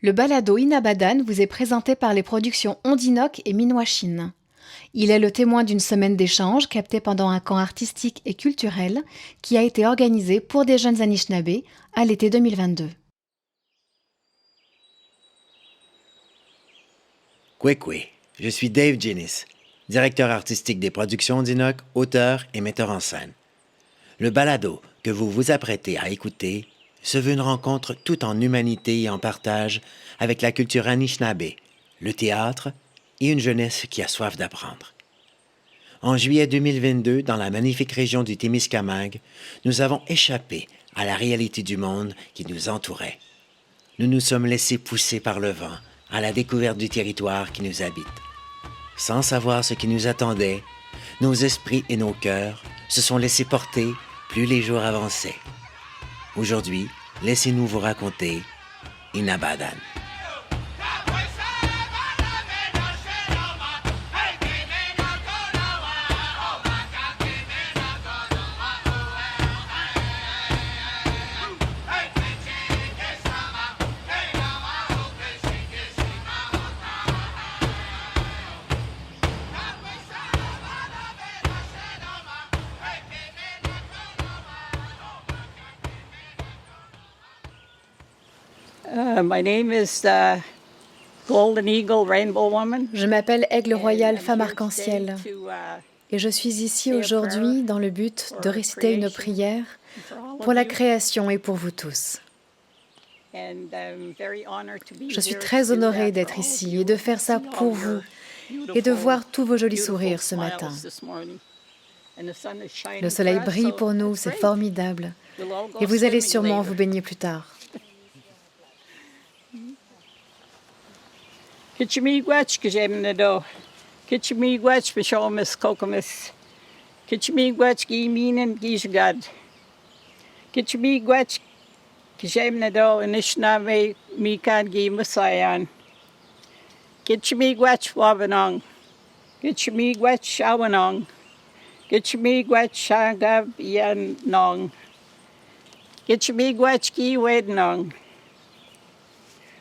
Le balado Inabadan vous est présenté par les productions Ondinoc et Minwashin. Il est le témoin d'une semaine d'échange captée pendant un camp artistique et culturel qui a été organisé pour des jeunes Anishinabés à l'été 2022. Kwekwe, je suis Dave Jennis, directeur artistique des productions Ondinoc, auteur et metteur en scène. Le balado que vous vous apprêtez à écouter se veut une rencontre tout en humanité et en partage avec la culture Anishinaabe, le théâtre et une jeunesse qui a soif d'apprendre. En juillet 2022, dans la magnifique région du Témiscamingue, nous avons échappé à la réalité du monde qui nous entourait. Nous nous sommes laissés pousser par le vent à la découverte du territoire qui nous habite. Sans savoir ce qui nous attendait, nos esprits et nos cœurs se sont laissés porter plus les jours avançaient. Aujourd'hui, laissez-nous vous raconter Inabadan. My name is Golden Eagle Rainbow Woman. Je m'appelle Aigle Royal Femme Arc-en-Ciel et je suis ici aujourd'hui dans le but de réciter une prière pour la création et pour vous tous. Je suis très honorée d'être ici et de faire ça pour vous et de voir tous vos jolis sourires ce matin. Le soleil brille pour nous, c'est formidable et vous allez sûrement vous baigner plus tard. Kitchimigwach kajemnado. Kitchimigwach bishomis kokomis. Kitchimigwach giminen gishgad. Kitchimigwach kajemnado Anishinaabe mikan gimasayan. Kitchimigwach wabanong. Kitchimigwach shawanong. Kitchimigwach shagab yanong. Kitchimigwach giwednong.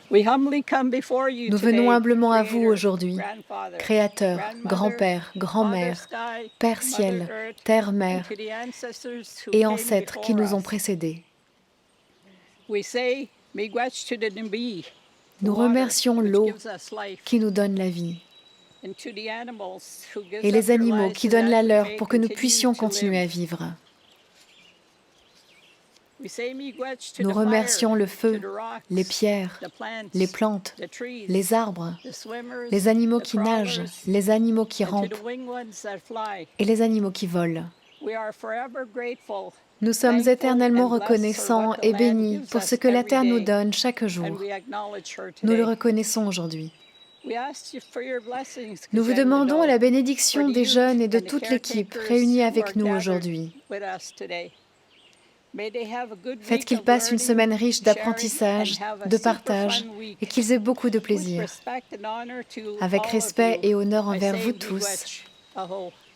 Nous venons humblement à vous aujourd'hui, Créateur, Grand-Père, Grand-Mère, Père Ciel, Terre-Mère et ancêtres qui nous ont précédés. Nous remercions l'eau qui nous donne la vie et les animaux qui donnent la leur pour que nous puissions continuer à vivre. Nous remercions le feu, les pierres, les plantes, les arbres, les animaux qui nagent, les animaux qui rampent et les animaux qui volent. Nous sommes éternellement reconnaissants et bénis pour ce que la terre nous donne chaque jour. Nous le reconnaissons aujourd'hui. Nous vous demandons la bénédiction des jeunes et de toute l'équipe réunie avec nous aujourd'hui. Faites qu'ils passent une semaine riche d'apprentissage, de partage et qu'ils aient beaucoup de plaisir. Avec respect et honneur envers vous tous,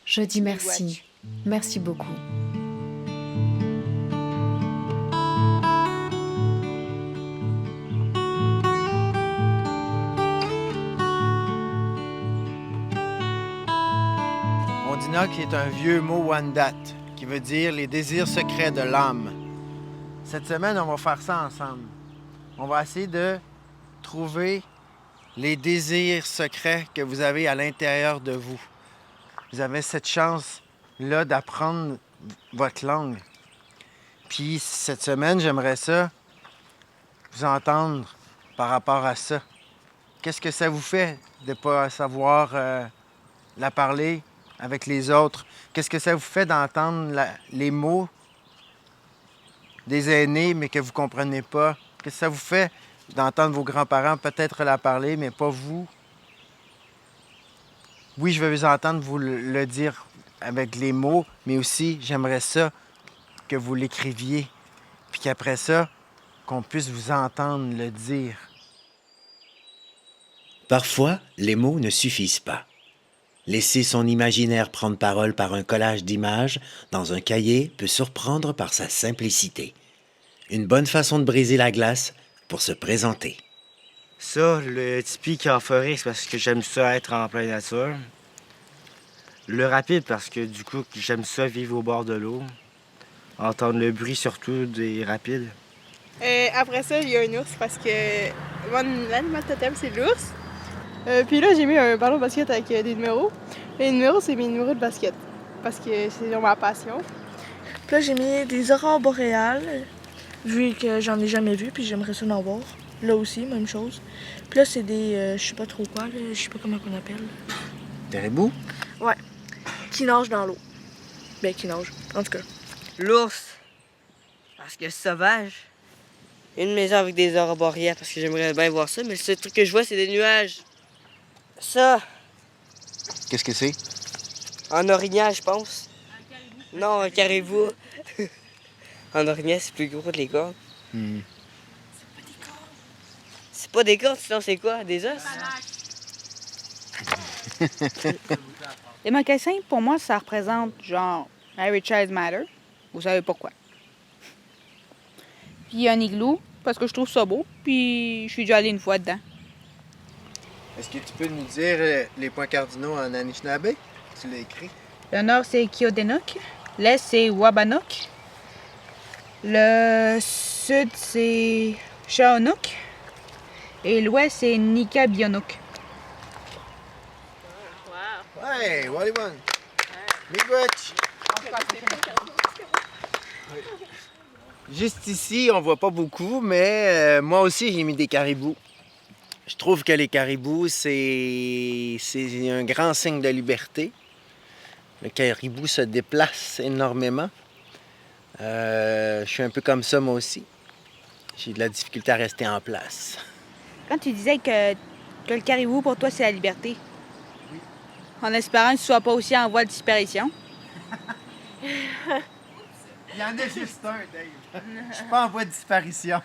je dis merci. Merci beaucoup. Ondinoc est un vieux mot Wendat qui veut dire les désirs secrets de l'âme. Cette semaine, on va faire ça ensemble. On va essayer de trouver les désirs secrets que vous avez à l'intérieur de vous. Vous avez cette chance-là d'apprendre votre langue. Puis cette semaine, j'aimerais ça vous entendre par rapport à ça. Qu'est-ce que ça vous fait de ne pas savoir la parler avec les autres? Qu'est-ce que ça vous fait d'entendre les mots des aînés, mais que vous ne comprenez pas? Qu'est-ce que ça vous fait d'entendre vos grands-parents peut-être la parler, mais pas vous? Oui, je veux vous entendre vous le dire avec les mots, mais aussi, j'aimerais ça que vous l'écriviez, puis qu'après ça, qu'on puisse vous entendre le dire. Parfois, les mots ne suffisent pas. Laisser son imaginaire prendre parole par un collage d'images dans un cahier peut surprendre par sa simplicité. Une bonne façon de briser la glace pour se présenter. Ça, le typique en forêt, c'est parce que j'aime ça être en pleine nature. Le rapide, parce que du coup, j'aime ça vivre au bord de l'eau. Entendre le bruit surtout des rapides. Après ça, il y a un ours parce que mon animal totem, c'est l'ours. Puis là, j'ai mis un ballon de basket avec des numéros. Les numéros, c'est mes numéros de basket parce que c'est ma passion. Puis là, j'ai mis des aurores boréales, vu que j'en ai jamais vu, puis j'aimerais ça en voir. Là aussi, même chose. Puis là, c'est des, je sais pas trop quoi, là, je sais pas comment on appelle. Caribou? Ouais, qui nagent dans l'eau. Ben, qui nagent, en tout cas. L'ours, parce que c'est sauvage. Une maison avec des aurores boréales, parce que j'aimerais bien voir ça, mais le seul truc que je vois, c'est des nuages. Ça, Qu'est-ce que c'est? en orignal, je pense. Non, un caribou. En orignal, c'est plus gros que les cornes. C'est pas des cornes, sinon c'est quoi? Des os? Les mocassins, pour moi, ça représente genre Harry Child Matter. Vous savez pourquoi. Puis un igloo, parce que je trouve ça beau, puis je suis déjà allée une fois dedans. Est-ce que tu peux nous dire les points cardinaux en Anishinaabe? Tu l'as écrit. Le nord, c'est Kiodenok. L'est, c'est Wabanok. Le sud, c'est Shaonok. Et l'ouest, c'est Nikabionok. Ouais, Wallywan. Miigwech. Juste ici, on voit pas beaucoup, mais moi aussi, j'ai mis des caribous. Je trouve que les caribous, c'est un grand signe de liberté. Le caribou se déplace énormément. Je suis un peu comme ça, moi aussi. J'ai de la difficulté à rester en place. Quand tu disais que le caribou, pour toi, c'est la liberté, en espérant que tu ne sois pas aussi en voie de disparition. Il y en a juste un, Dave. Je suis pas en voie de disparition.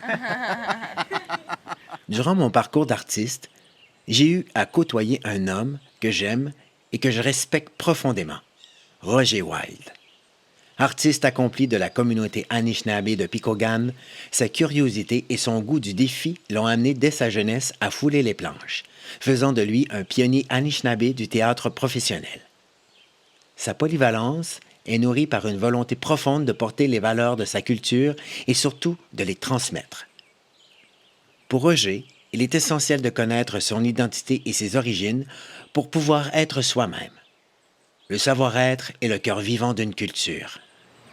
Durant mon parcours d'artiste, j'ai eu à côtoyer un homme que j'aime et que je respecte profondément, Roger Wilde. Artiste accompli de la communauté Anishinaabe de Picogan, sa curiosité et son goût du défi l'ont amené dès sa jeunesse à fouler les planches, faisant de lui un pionnier Anishinaabe du théâtre professionnel. Sa polyvalence est nourrie par une volonté profonde de porter les valeurs de sa culture et surtout de les transmettre. Pour Roger, il est essentiel de connaître son identité et ses origines pour pouvoir être soi-même. Le savoir-être est le cœur vivant d'une culture.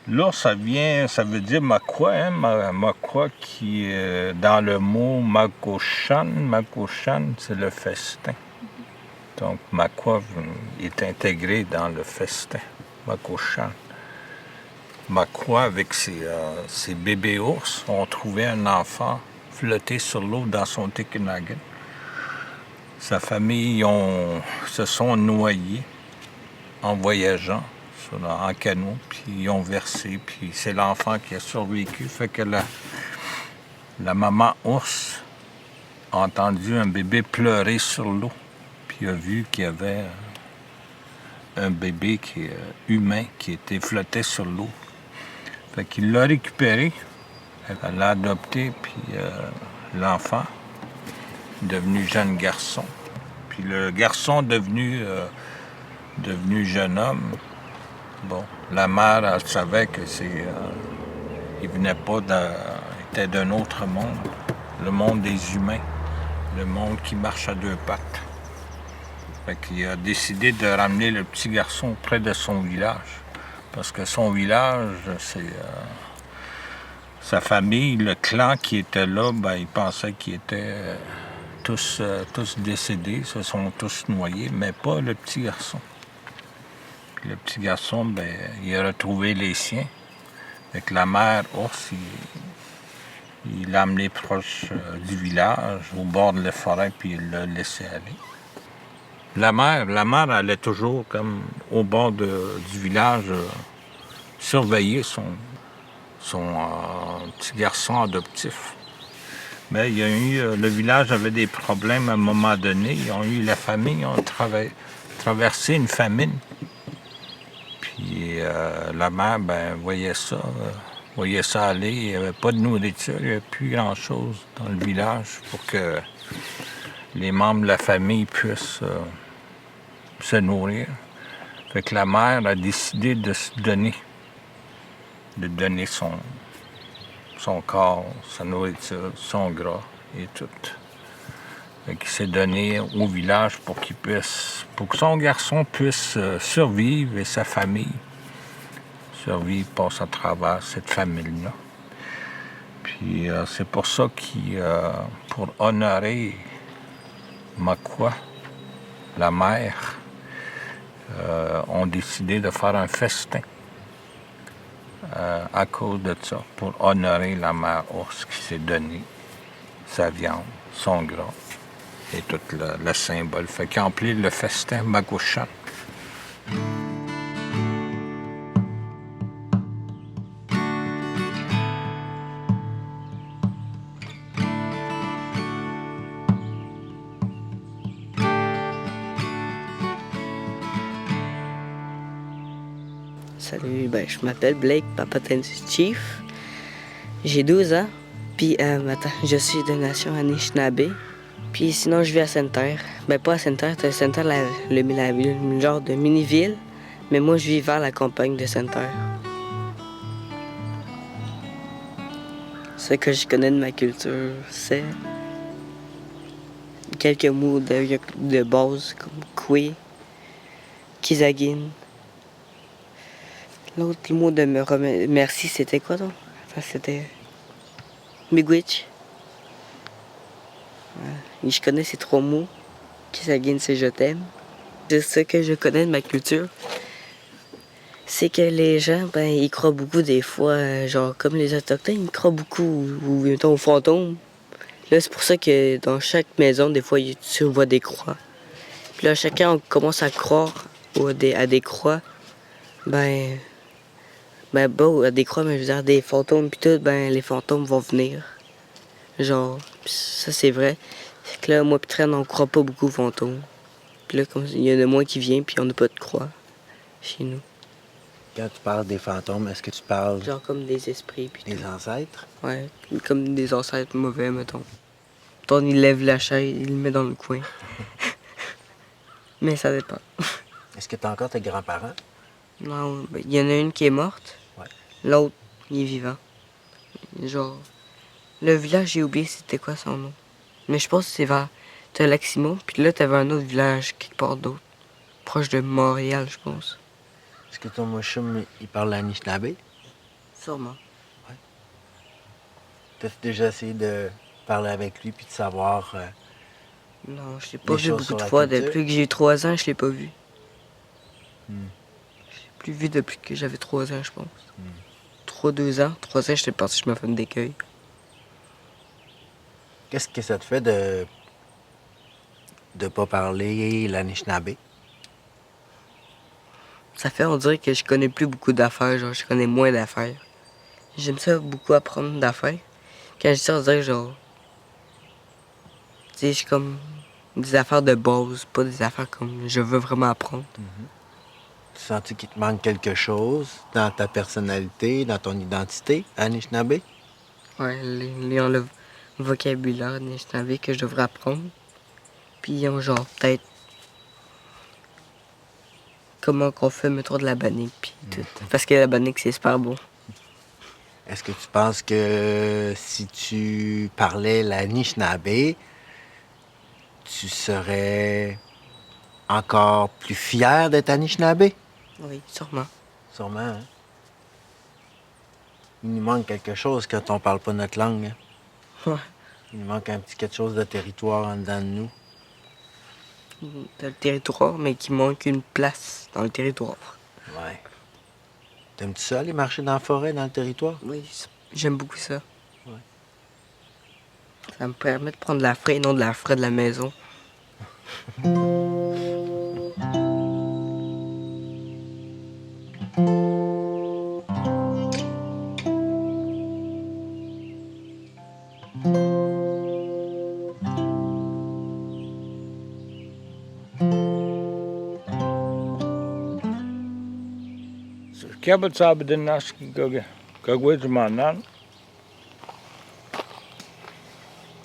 Là, ça veut dire Makwa, hein? Makwa qui est dans le mot Makoshan. Makoshan, c'est le festin. Donc, Makwa est intégré dans le festin, Makoshan. Makwa, avec ses bébés ours, ont trouvé un enfant flotté sur l'eau dans son Tikinagan. Sa famille se sont noyés en voyageant en canot, puis ils ont versé, puis c'est l'enfant qui a survécu. Fait que la maman ours a entendu un bébé pleurer sur l'eau, puis a vu qu'il y avait un bébé humain qui était flotté sur l'eau. Fait qu'il l'a récupéré, elle l'a adopté, puis l'enfant est devenu jeune garçon. Puis le garçon devenu jeune homme. Bon, la mère, elle savait que il venait pas était d'un autre monde, le monde des humains, le monde qui marche à deux pattes. Fait qu'il a décidé de ramener le petit garçon près de son village, parce que son village, c'est sa famille, le clan qui était là, ben, il pensait qu'ils étaient tous décédés, se sont tous noyés, mais pas le petit garçon. Le petit garçon, ben, il a retrouvé les siens. Avec la mère ours, il l'a amené proche du village, au bord de la forêt, puis il l'a laissé aller. La mère allait toujours comme au bord du village surveiller son petit garçon adoptif. Mais il y a eu, le village avait des problèmes à un moment donné. La famille ont traversé une famine. Puis la mère, ben, voyait ça aller. Il n'y avait pas de nourriture, il n'y avait plus grand-chose dans le village pour que les membres de la famille puissent se nourrir. Fait que la mère a décidé de se donner, de donner son corps, sa nourriture, son gras et tout. Fait qu'il s'est donné au village pour que son garçon puisse survivre et sa famille survivre, passe à travers cette famille-là. Puis c'est pour ça pour honorer Makwa, la mère, ont décidé de faire un festin à cause de ça, pour honorer la mère ours qui s'est donné sa viande, son gras et tout le symbole. Fait qu'ils ont appelé le festin Magoshan. Salut, je m'appelle Blake Papatensis Chief. J'ai 12 ans. Puis, je suis de nation Anishinaabe. Puis sinon, je vis à Sainte-Terre. Pas à Sainte-Terre, Sainte-Terre, le genre de mini-ville. Mais moi, je vis vers la campagne de Sainte-Terre. Ce que je connais de ma culture, c'est quelques mots de base comme Kwe, Kizagin. L'autre mot de merci, c'était quoi donc? Enfin, c'était Miigwech. Je connais ces 3 mots. Kizagin, c'est je t'aime. Ce que je connais de ma culture, c'est que les gens, ils croient beaucoup des fois, genre comme les Autochtones, ils croient beaucoup mettons, aux fantômes. Là, c'est pour ça que dans chaque maison, des fois, tu vois des croix. Puis là, chacun commence à croire à des croix. À des croix, mais je veux dire, des fantômes, puis tout, les fantômes vont venir. Genre, ça c'est vrai. C'est que là, moi pis Tren, on croit pas beaucoup aux fantômes. Puis là, il y en a moins qui viennent, puis on n'a pas de croix chez nous. Quand tu parles des fantômes, est-ce que tu parles Genre comme des esprits, puis des tout. ancêtres? Ouais, comme des ancêtres mauvais, mettons. Ton, il lève la chaise, il le met dans le coin. Mais ça dépend. Est-ce que tu as encore tes grands-parents? Non, il y en a une qui est morte. Ouais. L'autre, il est vivant. Genre, le village, j'ai oublié c'était quoi son nom. Mais je pense que c'est vers Lac-Simon, puis là, t'avais un autre village quelque part d'autre. Proche de Montréal, je pense. Est-ce que ton Moshum, il parle Anishinaabe? Sûrement. T'as déjà essayé de parler avec lui puis de savoir... Non, je l'ai pas Les vu choses beaucoup sur de la fois. culture? Depuis que j'ai eu 3 ans, je l'ai pas vu. Hmm. Je l'ai plus vu depuis que j'avais 3 ans, je pense. 2 ans. 3 ans, j'étais parti chez ma femme d'écueil. Qu'est-ce que ça te fait de pas parler l'Anishinaabe? Ça fait, on dirait que je connais plus beaucoup d'affaires, genre, je connais moins d'affaires. J'aime ça beaucoup apprendre d'affaires. Quand je dis ça, on dirait genre... Tu sais, je suis comme des affaires de base, pas des affaires comme je veux vraiment apprendre. Tu sens-tu qu'il te manque quelque chose dans ta personnalité, dans ton identité, Anishinaabe? Ouais, ils ont le vocabulaire Anishinaabe que je devrais apprendre. Puis ils ont genre peut-être comment qu'on fait, mettons, de la bannique puis tout. Parce que la bannique, c'est super bon. Est-ce que tu penses que si tu parlais l'Anishinaabe, tu serais encore plus fier d'être Anishinaabe? Oui, sûrement. Sûrement, hein? Il nous manque quelque chose quand on parle pas notre langue. Hein? Ouais. Il nous manque un petit quelque chose de territoire en dedans de nous. T'as le territoire, mais qui manque une place dans le territoire. Ouais. T'aimes-tu ça, aller marcher dans la forêt, dans le territoire? Oui, j'aime beaucoup ça. Ouais. Ça me permet de prendre de la fraie et non de la fraie de la maison. Kabat sabi din nas kagwid manan.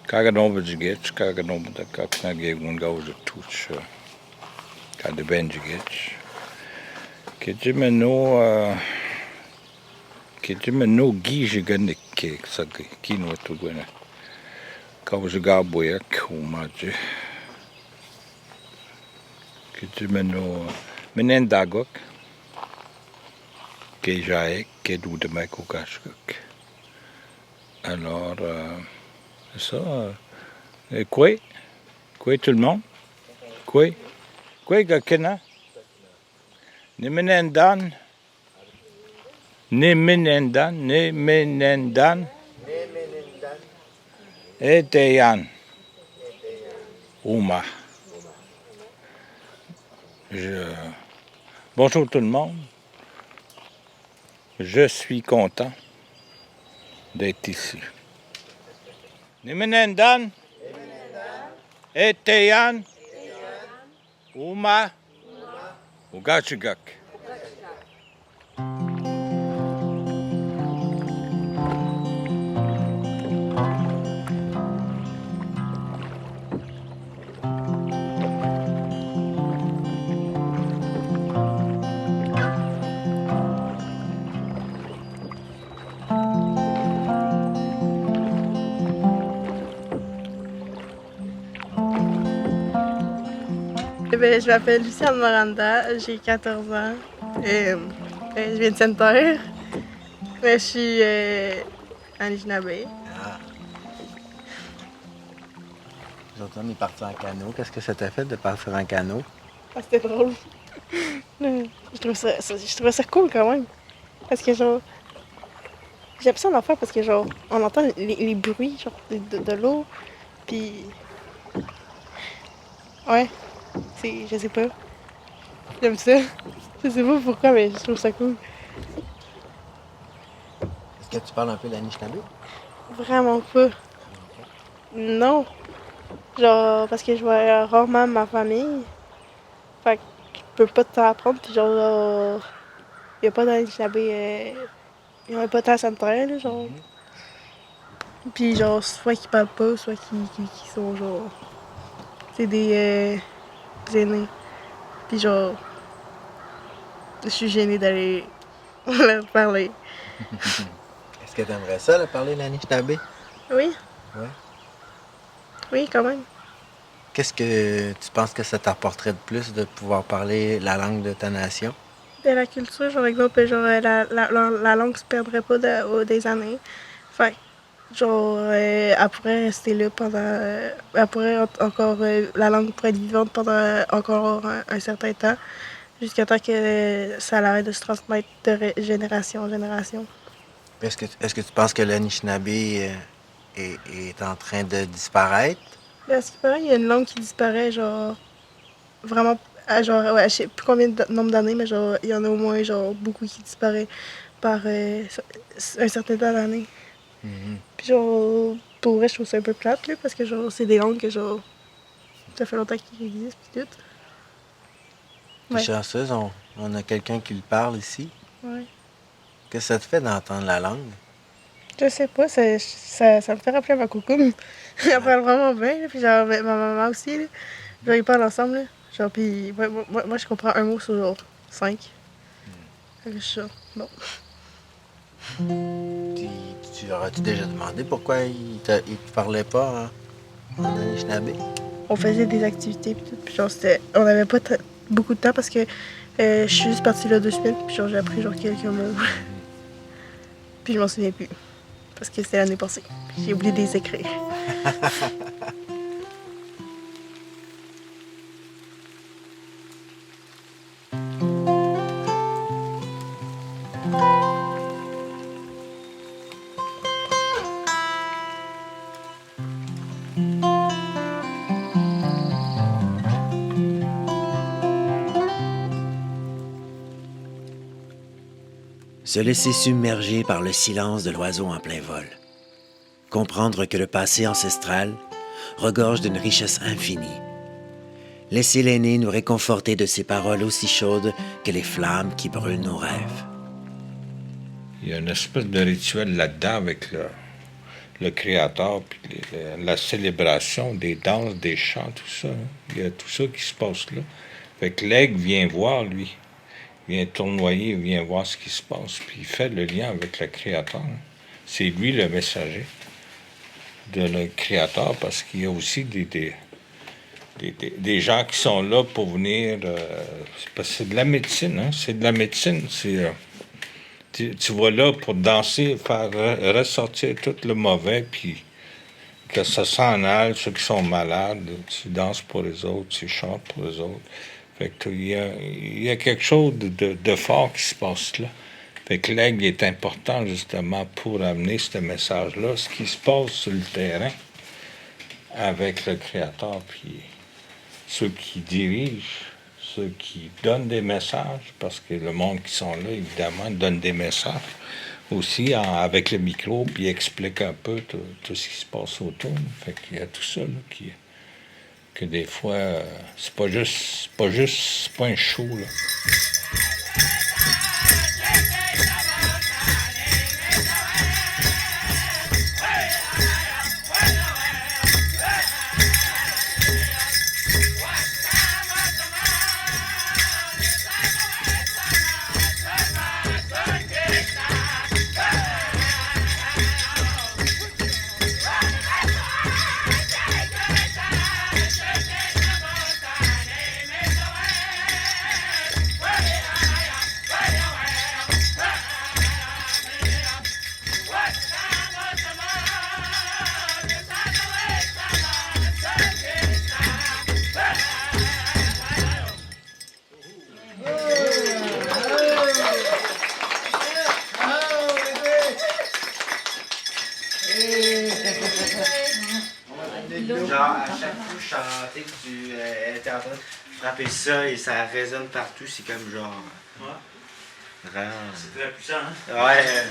Kagadombajigic, Kagadombajigic, Kadabenjigic. Kijimeno Gijiganik, Sagi, Kino to Gwena. Kawajigaboya, Kumaji. Kijimeno Menendagok, Kejaek, Kedoudemakokashkuk. Alors, c'est ça. Quoi tout le monde? Quoi Gakena? Nimenendan. Eteyan. Ouma. Bonjour tout le monde. Je suis content d'être ici. Nimenendan. Eteyan. Ouma. Ugachigak. Je m'appelle Luciane Miranda, j'ai 14 ans. Je viens de Sainte-Terre. Je suis Anishinaabe. Aujourd'hui, on est parti en canot. Qu'est-ce que ça t'a fait de partir en canot? Ah, c'était drôle. Je trouvais ça cool quand même. Parce que genre. J'aime ça en faire parce que genre on entend les bruits genre de l'eau. Puis. Ouais. Je sais pas. J'aime ça. Je sais pas pourquoi, mais je trouve ça cool. Est-ce que tu parles un peu l'Anishinaabe? Vraiment pas. Non. Genre, parce que je vois rarement ma famille. Fait que je peux pas tout apprendre. Puis genre, y a pas d'Anishinaabe. Y en a pas tant à Sainte-Terre, là, genre. Puis genre, soit qu'ils parlent pas, soit qu'ils sont genre. C'est des aînés. Puis genre, je suis gênée d'aller leur parler. Est-ce que tu aimerais ça, parler l'Anishinaabe? Oui. Ouais. Oui, quand même. Qu'est-ce que tu penses que ça t'apporterait de plus de pouvoir parler la langue de ta nation? De la culture, genre, exemple, genre, la langue se perdrait pas des années. Fait que, genre, elle pourrait rester là pendant. Elle pourrait encore. La langue pourrait être vivante pendant encore un certain temps, jusqu'à temps que ça arrête de se transmettre de génération en génération. Est-ce que tu penses que l'Anishinaabe est en train de disparaître? À ce qui paraît, il y a une langue qui disparaît, genre. Vraiment. Genre, ouais, je sais plus combien de nombre d'années, mais genre, il y en a au moins, genre, beaucoup qui disparaissent par un certain temps d'années. Puis genre, pour vrai, je trouve ça un peu plate, là, parce que genre, c'est des langues que genre, ça fait longtemps qu'ils existent, puis tout. T'es chanceuse, on a quelqu'un qui le parle ici. Ouais. Qu'est-ce que ça te fait d'entendre la langue? Je sais pas, ça me fait rappeler ma coucoume. Elle parle vraiment bien, là, puis genre, ma maman aussi, là. Genre, ils parlent ensemble, là. Genre, puis moi, je comprends un mot sur genre 5. Fait que je suis genre, bon. Tu aurais-tu déjà demandé pourquoi il te parlait pas en Anishinaabe? On faisait des activités, puis tout, puis genre, on avait pas beaucoup de temps parce que je suis juste partie là 2 semaines, puis genre, j'ai appris genre quelques mots. Puis je m'en souviens plus, parce que c'était l'année passée. Puis j'ai oublié de les écrire. Se laisser submerger par le silence de l'oiseau en plein vol. Comprendre que le passé ancestral regorge d'une richesse infinie. Laisser l'aîné nous réconforter de ses paroles aussi chaudes que les flammes qui brûlent nos rêves. Il y a une espèce de rituel là-dedans avec le Créateur, puis la célébration des danses, des chants, tout ça. Il y a tout ça qui se passe là. Fait que l'aigle vient voir, lui. Il vient tournoyer, il vient voir ce qui se passe, puis il fait le lien avec le Créateur. C'est lui le messager de le Créateur, parce qu'il y a aussi des gens qui sont là pour venir... parce que c'est de la médecine, hein? C'est de la médecine. Tu vas là pour danser, faire ressortir tout le mauvais, puis que ça s'en aille, ceux qui sont malades, tu danses pour les autres, tu chantes pour les autres. Fait que il y a quelque chose de fort qui se passe là. Fait que l'aigle est important justement pour amener ce message-là, ce qui se passe sur le terrain avec le Créateur, puis ceux qui dirigent, ceux qui donnent des messages, parce que le monde qui sont là, évidemment, donne des messages aussi avec le micro, puis explique un peu tout ce qui se passe autour. Fait qu'il y a tout ça là, que des fois, c'est pas un show, là. Genre, à chaque fois que je chantais, que tu étais en train de frapper ça et ça résonne partout, c'est comme genre. Ouais. Vraiment. C'est très puissant, hein? Ouais.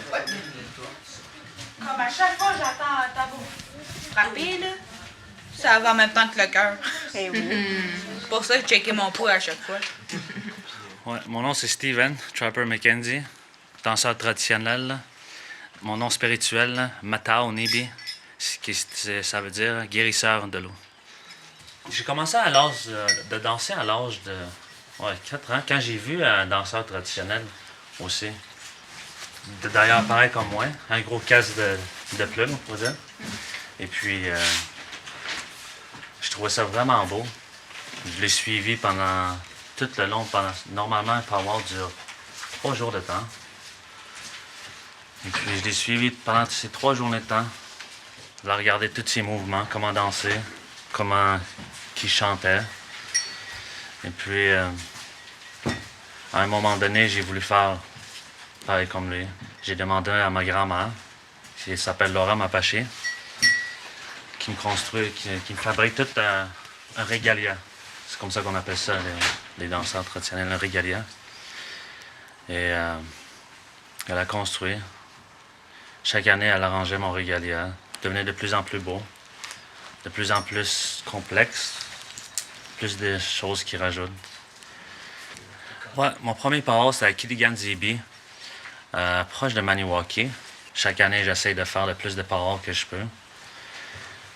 Comme à chaque fois que j'entends vous frapper, là, ça va en même temps que le cœur. C'est pour ça que je checkais mon pouls à chaque fois. Ouais, mon nom c'est Steven Trapper McKenzie, danseur traditionnel. Mon nom spirituel, Matao Nibi, ça veut dire guérisseur de l'eau. J'ai commencé à l'âge de danser à l'âge de 4 ans, quand j'ai vu un danseur traditionnel aussi. D'ailleurs, pareil comme moi, un gros casque de plumes, on pourrait dire. Et puis, je trouvais ça vraiment beau. Je l'ai suivi pendant tout le long. Normalement, un powwow dure 3 jours de temps. Et puis, je l'ai suivi pendant ces 3 journées de temps. Je l'ai regardé tous ses mouvements, comment danser, comment qu'il chantait. Et puis, à un moment donné, j'ai voulu faire pareil comme lui. J'ai demandé à ma grand-mère, qui s'appelle Laura Mapaché, qui me construit, qui me fabrique tout un régalia. C'est comme ça qu'on appelle ça, les danseurs traditionnels, un régalia. Et elle a construit. Chaque année, elle arrangeait mon régalia. Il devenait de plus en plus beau, de plus en plus complexe, plus de choses qui rajoutent. Ouais, mon premier powwow, c'était à Kiligan Zibi, proche de Maniwaki. Chaque année, j'essaie de faire le plus de powwow que je peux,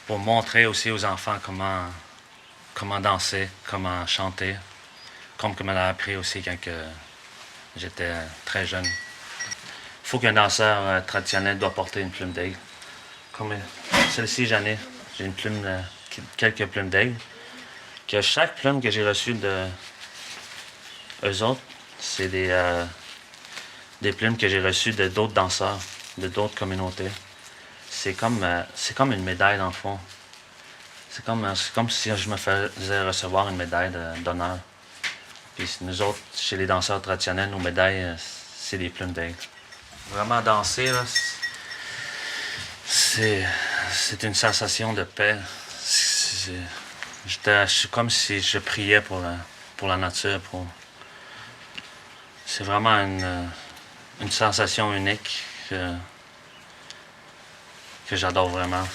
pour montrer aussi aux enfants comment danser, comment chanter, comme elle a appris aussi quand j'étais très jeune. Il faut qu'un danseur traditionnel doit porter une plume d'aigle. Comme celle-ci, j'ai une plume, quelques plumes d'aigle. Que chaque plume que j'ai reçue de eux autres, c'est des plumes que j'ai reçues de d'autres danseurs, de d'autres communautés. C'est comme une médaille dans le fond. C'est comme si je me faisais recevoir une médaille d'honneur. Puis nous autres, chez les danseurs traditionnels, nos médailles, c'est des plumes d'aigle. Vraiment danser, là, c'est une sensation de paix. C'est comme si je priais pour la nature. C'est vraiment une sensation unique que j'adore vraiment.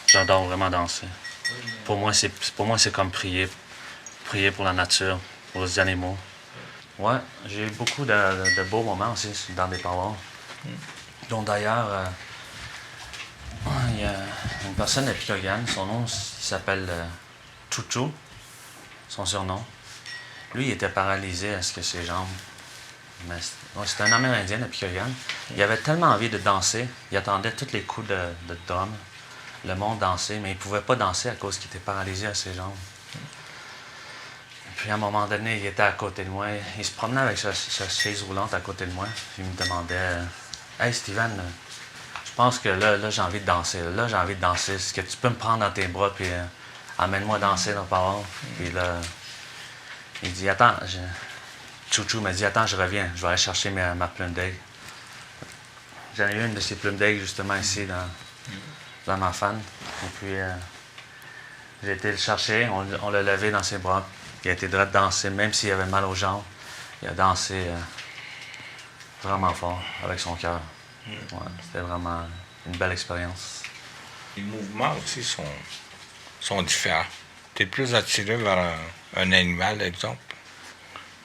J'adore vraiment danser. Pour moi, c'est comme prier pour la nature, pour les animaux. Ouais, j'ai eu beaucoup de beaux moments aussi dans des powwows. Donc d'ailleurs, Il y a une personne à Picogane, son nom il s'appelle Chouchou, son surnom. Lui, il était paralysé à ce que ses jambes. Mais c'était un Amérindien de Picogane. Il avait tellement envie de danser, il attendait tous les coups de drum, le monde danser, mais il ne pouvait pas danser à cause qu'il était paralysé à ses jambes. Puis à un moment donné, il était à côté de moi. Il se promenait avec sa chaise roulante à côté de moi. Puis il me demandait Hey Steven, je pense que là j'ai envie de danser. Là, j'ai envie de danser. Est-ce que tu peux me prendre dans tes bras puis amène-moi danser dans par là? Puis là, il dit Attends, Chouchou m'a dit Attends, je reviens. Je vais aller chercher ma plume d'aigle. J'en ai eu une de ces plumes d'aigle justement ici dans ma fan. Et puis j'ai été le chercher. On l'a levé dans ses bras. Il a été droit de danser, même s'il avait mal aux jambes. Il a dansé vraiment fort avec son cœur. Ouais, c'était vraiment une belle expérience. Les mouvements aussi sont différents. Tu es plus attiré vers un animal, exemple.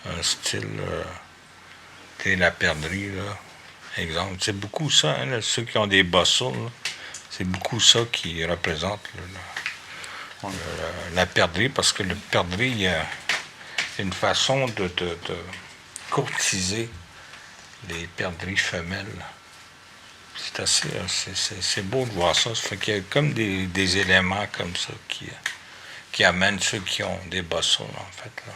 Un style, la perdrix, là, exemple. C'est beaucoup ça, hein, là, ceux qui ont des bossons, c'est beaucoup ça qui représente la perdrix, parce que le perdrix, c'est une façon de courtiser les perdrix femelles. C'est assez, c'est beau de voir ça. Ça fait qu'il y a comme des éléments comme ça qui amènent ceux qui ont des bossons, en fait, là,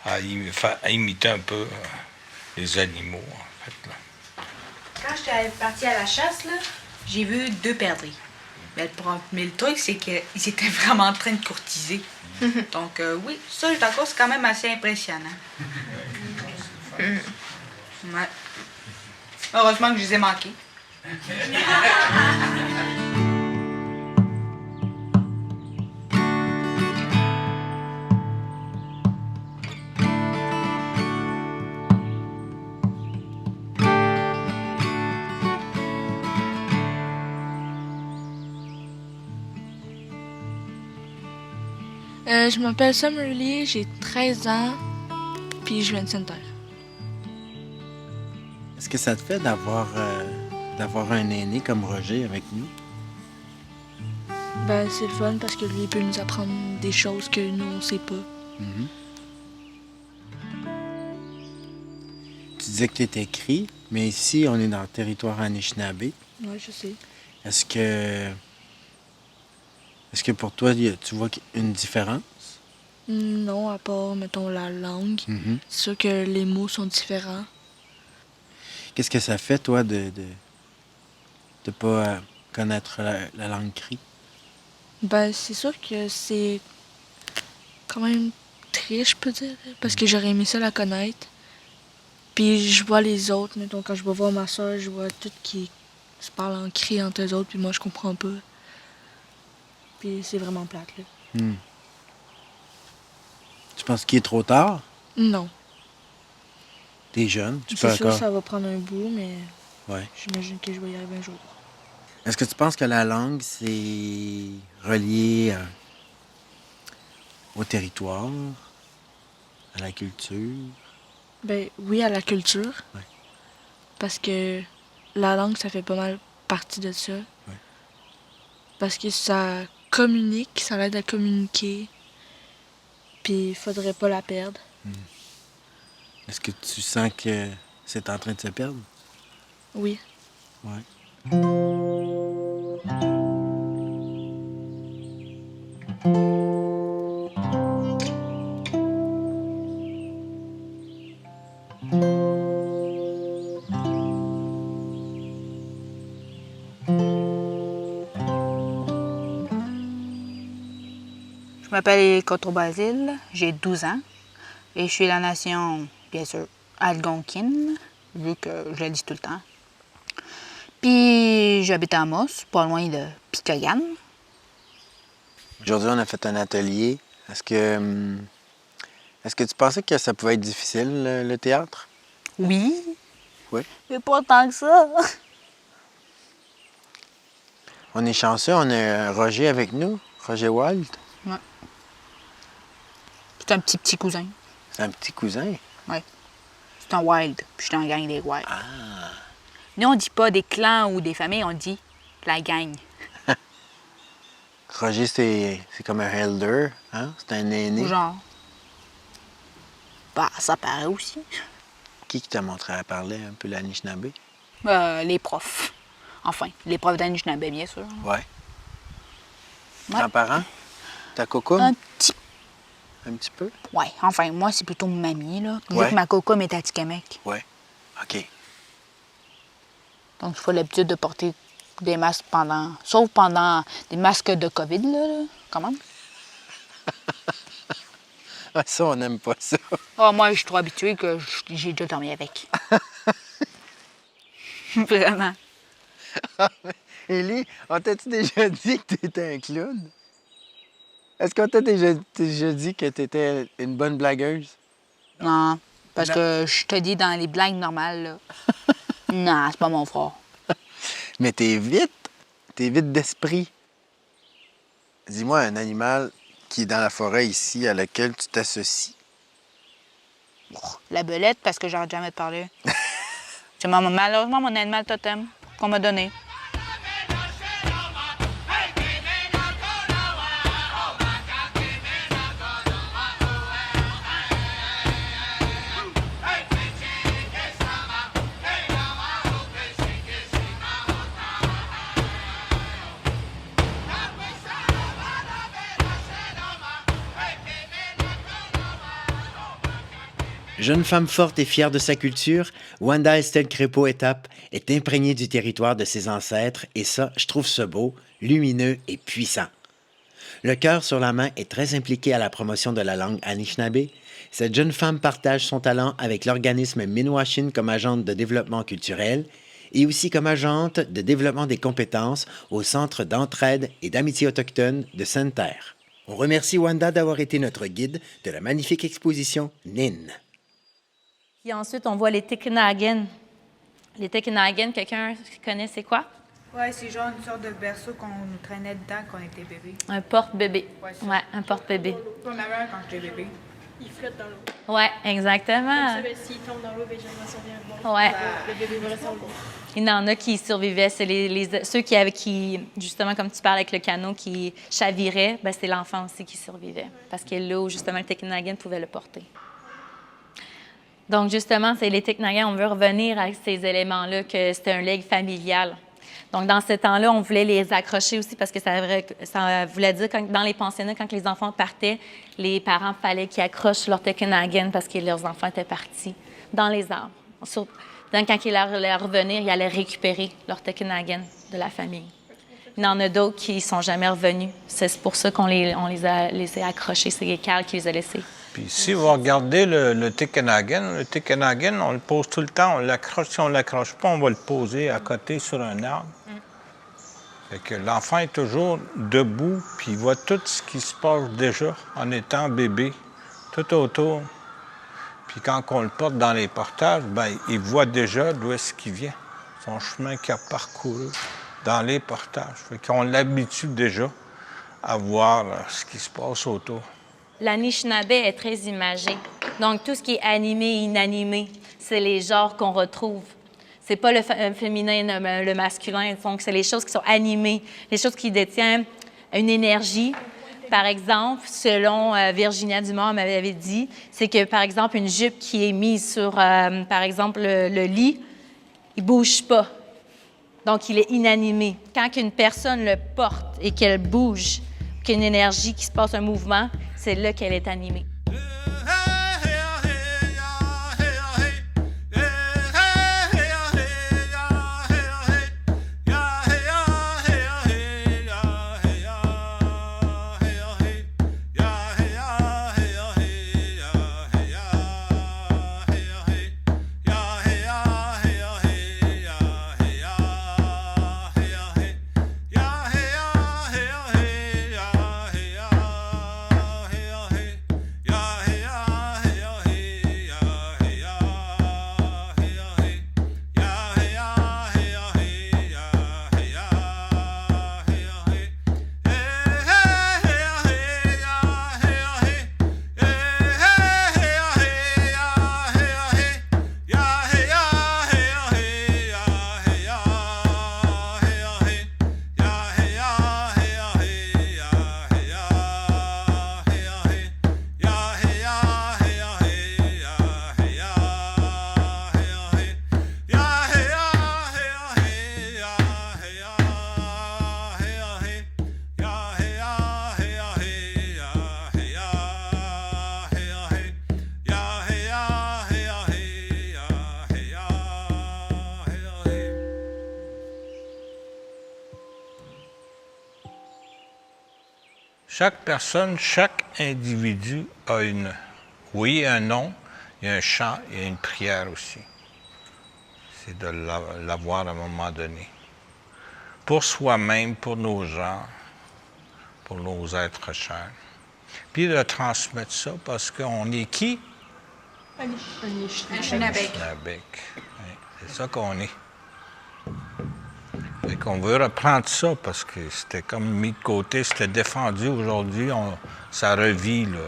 à imiter un peu les animaux, en fait, là. Quand j'étais partie à la chasse, là, j'ai vu 2 perdrix. Mais le truc, c'est qu'ils étaient vraiment en train de courtiser. Donc, oui, ça, je suis d'accord, c'est quand même assez impressionnant. Ouais. Heureusement que je les ai manqués. Je m'appelle Summerly, j'ai 13 ans, puis je viens de Sainte-Terre. Est-ce que ça te fait d'avoir un aîné comme Roger avec nous? Ben, c'est le fun parce que lui, il peut nous apprendre des choses que nous, on sait pas. Mm-hmm. Tu disais que tu étais écrit, mais ici, on est dans le territoire Anishinaabe. Oui, je sais. Est-ce que pour toi, tu vois une différence? Non, à part, mettons, la langue. Mm-hmm. C'est sûr que les mots sont différents. Qu'est-ce que ça fait, toi, de pas connaître la langue cri? Ben, c'est sûr que c'est quand même triste, je peux dire, parce que j'aurais aimé ça la connaître. Puis je vois les autres, mettons, quand je vais voir ma soeur, je vois tout qui se parle en cri entre eux autres, puis moi, je comprends pas. Puis c'est vraiment plate, là. Mm. Tu penses qu'il est trop tard? Non. T'es jeune, tu peux C'est sûr encore... ça va prendre un bout, mais Ouais. j'imagine que je vais y arriver un jour. Est-ce que tu penses que la langue, c'est relié au territoire, à la culture? Ben oui, à la culture. Ouais. Parce que la langue, ça fait pas mal partie de ça. Ouais. Parce que ça communique, ça l'aide à communiquer. Puis il faudrait pas la perdre. Est-ce que tu sens que c'est en train de se perdre? Oui. Ouais. Je m'appelle Koto Basile, j'ai 12 ans et je suis de la nation, bien sûr, algonquine, vu que je le dis tout le temps. Puis j'habite à Amos, pas loin de Picogane. Aujourd'hui, on a fait un atelier. Est-ce que tu pensais que ça pouvait être difficile, le théâtre? Oui. Oui. Mais pas tant que ça. On est chanceux, on a Roger avec nous, Roger Wild. Ouais. C'est un petit cousin. C'est un petit cousin. Ouais. C'est un wild, puis je suis dans la gang des wild. Ah. Nous, on dit pas des clans ou des familles, on dit la gang. Roger, c'est comme un elder, hein? C'est un aîné. Genre. Bah, ça paraît aussi. Qui t'a montré à parler un peu l'Anishinaabe? Les profs. Enfin, les profs d'Anishinaabe, bien sûr. Ouais. Ouais. Grands-parents? Ta cocoum? Un petit... Un petit peu? Ouais, enfin, moi, c'est plutôt mamie, là. Vu Ouais. que ma cocoum est à Tikamek. Ouais. OK. Donc, il faut l'habitude de porter des masques pendant... Sauf pendant des masques de COVID, là quand même. Ah, ça, on n'aime pas ça. Ah, moi, je suis trop habituée que j'ai déjà dormi avec. Vraiment. Élie, on t'a-tu déjà dit que t'étais un clown? Est-ce qu'on t'a déjà dit que t'étais une bonne blagueuse? Non, parce Non. que je te dis, dans les blagues normales, là, non, c'est pas mon frère. Mais t'es vite d'esprit. Dis-moi un animal qui est dans la forêt ici à laquelle tu t'associes. La belette, parce que j'en ai jamais parlé. C'est malheureusement mon animal totem qu'on m'a donné. Jeune femme forte et fière de sa culture, Wanda Estelle Crépeau-Étape est imprégnée du territoire de ses ancêtres et ça, je trouve ça beau, lumineux et puissant. Le cœur sur la main est très impliqué à la promotion de la langue Anishinaabe. Cette jeune femme partage son talent avec l'organisme Minwashin comme agente de développement culturel et aussi comme agente de développement des compétences au Centre d'entraide et d'amitié autochtone de Sainte-Terre. On remercie Wanda d'avoir été notre guide de la magnifique exposition NIN. Puis ensuite, on voit les Tikinagan. Les Tikinagan, quelqu'un connaît c'est quoi? Ouais, c'est genre une sorte de berceau qu'on nous traînait dedans quand on était bébé. Un porte-bébé. Ouais, ça. Ouais, un porte-bébé. On avait un quand j'étais bébé. Il flotte dans l'eau. Ouais, exactement. Comme ça, s'il tombe dans l'eau, ben, j'aimerais survivre. Bon, Ouais. le bébé va rester en l'eau. Il y en a qui survivaient. C'est ceux qui, justement, comme tu parles avec le canot, qui chaviraient, ben, c'est l'enfant aussi qui survivait. Parce que là où, justement, le Tikinagan pouvait le porter. Donc, justement, c'est les Tikinagan, on veut revenir à ces éléments-là, que c'était un legs familial. Donc, dans ce temps-là, on voulait les accrocher aussi parce que ça voulait dire que dans les pensionnats, quand les enfants partaient, les parents fallait qu'ils accrochent leur Tikinagan parce que leurs enfants étaient partis dans les arbres. Donc, quand ils allaient revenir, ils allaient récupérer leur Tikinagan de la famille. Il y en a d'autres qui ne sont jamais revenus. C'est pour ça qu'on les a accrochés. C'est les cales qui les a laissés. Puis si vous regardez le Tikinagan, on le pose tout le temps, on l'accroche. Si on ne l'accroche pas, on va le poser à côté sur un arbre. Fait que l'enfant est toujours debout, puis il voit tout ce qui se passe déjà en étant bébé, tout autour. Puis quand on le porte dans les portages, bien, il voit déjà d'où est-ce qu'il vient, son chemin qu'il a parcouru dans les portages. Fait qu'on l'habitue déjà à voir ce qui se passe autour. L'Anishinaabe est très imagé. Donc, tout ce qui est animé et inanimé, c'est les genres qu'on retrouve. C'est pas le féminin, le masculin. Donc, c'est les choses qui sont animées, les choses qui détiennent une énergie. Par exemple, selon Virginia Dumont m'avait dit, c'est que, par exemple, une jupe qui est mise sur, par exemple, le lit, il bouge pas. Donc, il est inanimé. Quand une personne le porte et qu'elle bouge, qu'il y a une énergie qui se passe, un mouvement, c'est là qu'elle est animée. Chaque personne, chaque individu a un nom, il y a un chant et une prière aussi. C'est de l'avoir à un moment donné. Pour soi-même, pour nos gens, pour nos êtres chers. Puis de transmettre ça parce qu'on est qui? Anishinaabe. Oui, c'est ça qu'on est. Fait qu'on veut reprendre ça parce que c'était comme mis de côté, c'était défendu. Aujourd'hui, ça revit, là.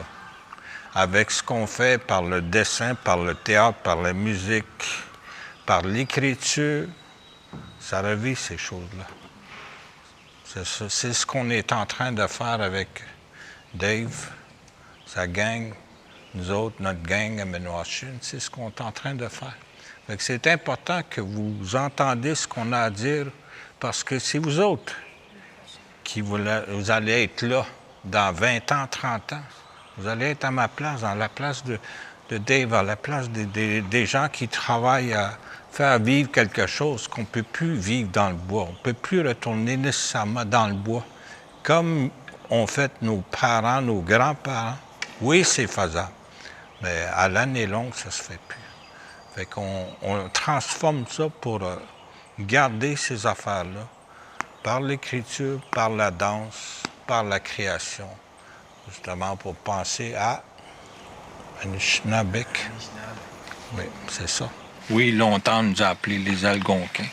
Avec ce qu'on fait par le dessin, par le théâtre, par la musique, par l'écriture, ça revit ces choses-là. C'est ce qu'on est en train de faire avec Dave, sa gang, nous autres, notre gang à Minwashin, c'est ce qu'on est en train de faire. Fait que c'est important que vous entendez ce qu'on a à dire, parce que c'est vous autres qui vous allez être là dans 20 ans, 30 ans. Vous allez être à ma place, dans la place de Dave, à la place des gens qui travaillent à faire vivre quelque chose qu'on ne peut plus vivre dans le bois. On ne peut plus retourner nécessairement dans le bois. Comme ont fait nos parents, nos grands-parents, oui, c'est faisable. Mais à l'année longue, ça ne se fait plus. Fait qu'on transforme ça pour garder ces affaires-là par l'écriture, par la danse, par la création, justement pour penser à Anishinaabe. Oui, c'est ça. Oui, longtemps, on nous a appelés les Algonquins.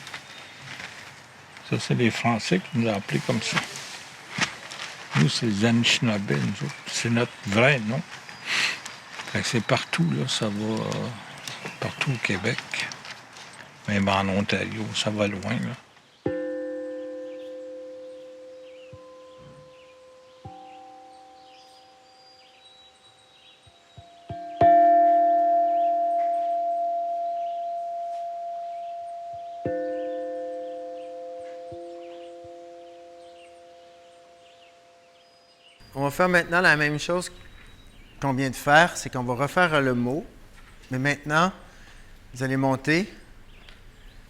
Ça, c'est les Français qui nous ont appelés comme ça. Nous, c'est les Anishinaabe, nous autres. C'est notre vrai nom. Fait que c'est partout, là, ça va partout au Québec. Même en Ontario, ça va loin, là. On va faire maintenant la même chose qu'on vient de faire, c'est qu'on va refaire le mot. Mais maintenant, vous allez monter,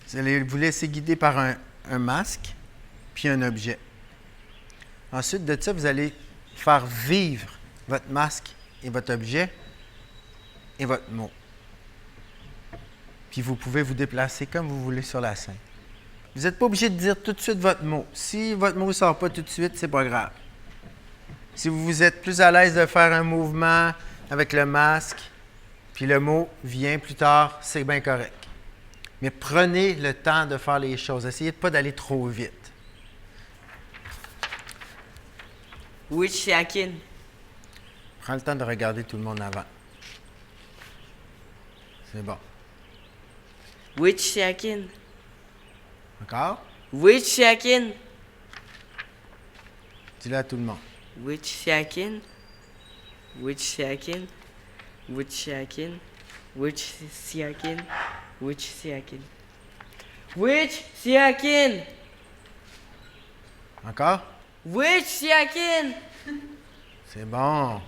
vous allez vous laisser guider par un masque, puis un objet. Ensuite de ça, vous allez faire vivre votre masque et votre objet et votre mot. Puis vous pouvez vous déplacer comme vous voulez sur la scène. Vous n'êtes pas obligé de dire tout de suite votre mot. Si votre mot ne sort pas tout de suite, c'est pas grave. Si vous êtes plus à l'aise de faire un mouvement avec le masque, puis le mot vient plus tard, c'est bien correct. Mais prenez le temps de faire les choses. Essayez de pas d'aller trop vite. Wichiakin. Prends le temps de regarder tout le monde avant. C'est bon. Wichiakin. Encore? Wichiakin. Dis-le à tout le monde. Wichiakin. Wichiakin. Wichiakin. Wichiakin. Wichiakin. Wichiakin. Encore? Wichiakin. C'est bon.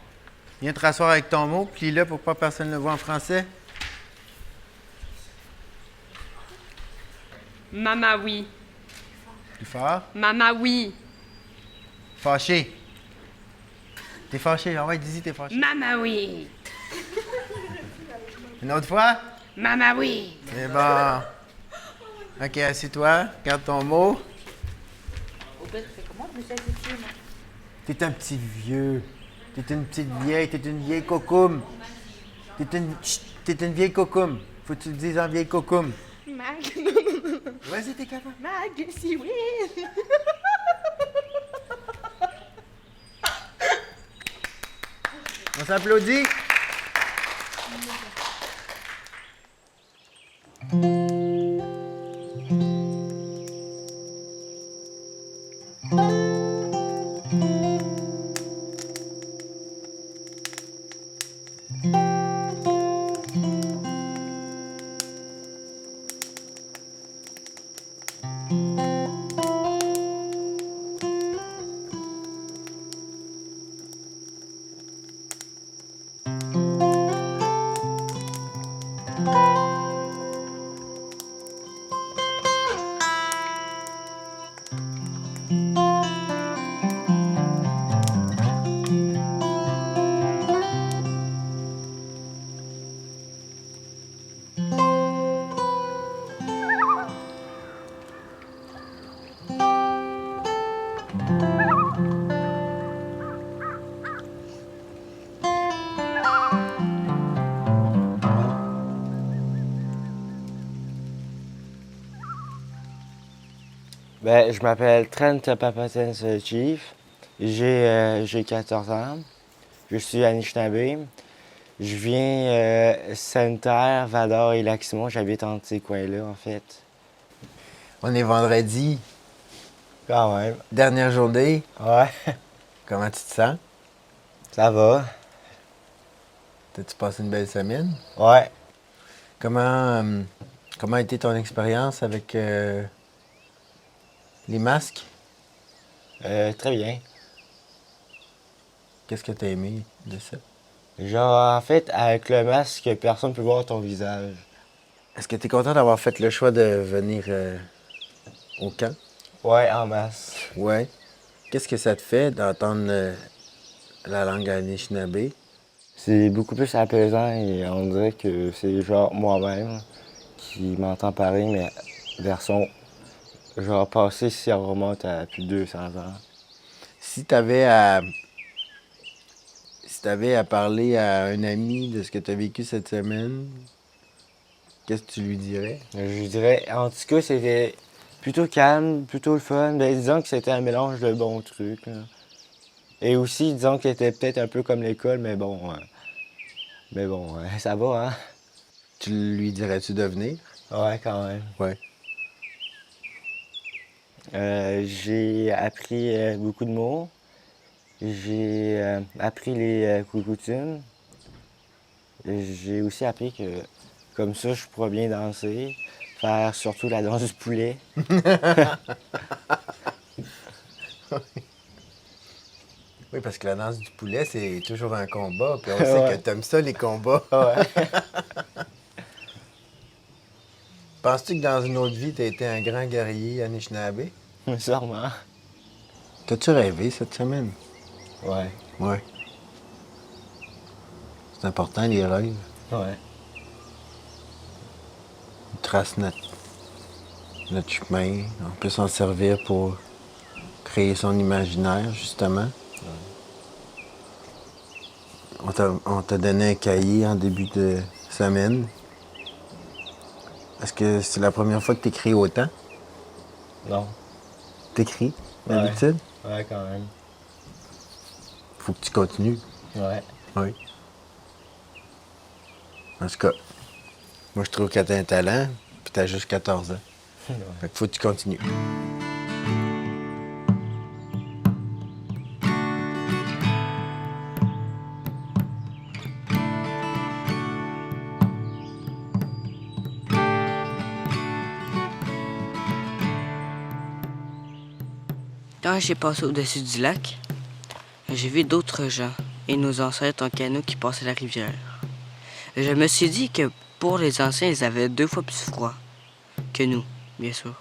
Viens te rasseoir avec ton mot, plie-le pour pas personne le voit en français. Mama oui. Plus fort. Mama oui. Fâché. T'es fâché. Ah ouais, dis-y, t'es fâché. Mama oui. Une autre fois? Mama oui. C'est bon. OK, assieds-toi. Garde ton mot. T'es un petit vieux. T'es une petite vieille. T'es une vieille cocoum. T'es une vieille cocoum. Faut que tu le dises en vieille cocoum. Mag. Vas-y, t'es capable. Mag, si oui. On s'applaudit. Ben, je m'appelle Trent Papatens Chief. J'ai 14 ans. Je suis Anishinaabe. Je viens Sainte-Terre, Val-d'Or et Lac-Simon. J'habite entre ces coins-là, en fait. On est vendredi, Quand même. dernière journée. Ouais, Comment tu te sens? ça va. T'as-tu passé une belle semaine? Ouais. Comment a été ton expérience avec les masques? Très bien. Qu'est-ce que t'as aimé de ça? Genre, en fait, avec le masque, personne ne peut voir ton visage. Est-ce que t'es content d'avoir fait le choix de venir au camp? Ouais, en masse. Ouais. Qu'est-ce que ça te fait d'entendre la langue Anishinaabe? C'est beaucoup plus apaisant et on dirait que c'est genre moi-même qui m'entend parler, mais version genre passée si on remonte à plus de 200 ans. Si t'avais à parler à un ami de ce que t'as vécu cette semaine, qu'est-ce que tu lui dirais? Je dirais, en tout cas, c'était plutôt calme, plutôt le fun. Ben, disons que c'était un mélange de bons trucs, là. Et aussi, disons que c'était peut-être un peu comme l'école, mais bon, ça va, hein? Tu lui dirais-tu de venir? Ouais, quand même. Ouais. J'ai appris beaucoup de mots. J'ai appris les coucoutines. J'ai aussi appris que comme ça, je pourrais bien danser, faire surtout la danse du poulet. Oui, parce que la danse du poulet, c'est toujours un combat. Puis on sait que t'aimes ça, les combats. Ouais. Penses-tu que dans une autre vie, t'as été un grand guerrier Anishinaabe? Sûrement. T'as-tu rêvé cette semaine? Ouais. Ouais. C'est important, les rêves. Ouais. Ils tracent notre chemin. On peut s'en servir pour créer son imaginaire, justement. On t'a donné un cahier en début de semaine. Est-ce que c'est la première fois que tu écris autant? Non. T'écris, Ouais. d'habitude? Ouais, quand même. Faut que tu continues. Ouais. Oui. En tout cas, moi, je trouve que t'as un talent, puis t'as juste 14 ans. Fait que faut que tu continues. Quand j'ai passé au-dessus du lac, j'ai vu d'autres gens et nos ancêtres en canot qui passaient la rivière. Je me suis dit que pour les anciens, ils avaient 2 fois plus froid que nous, bien sûr.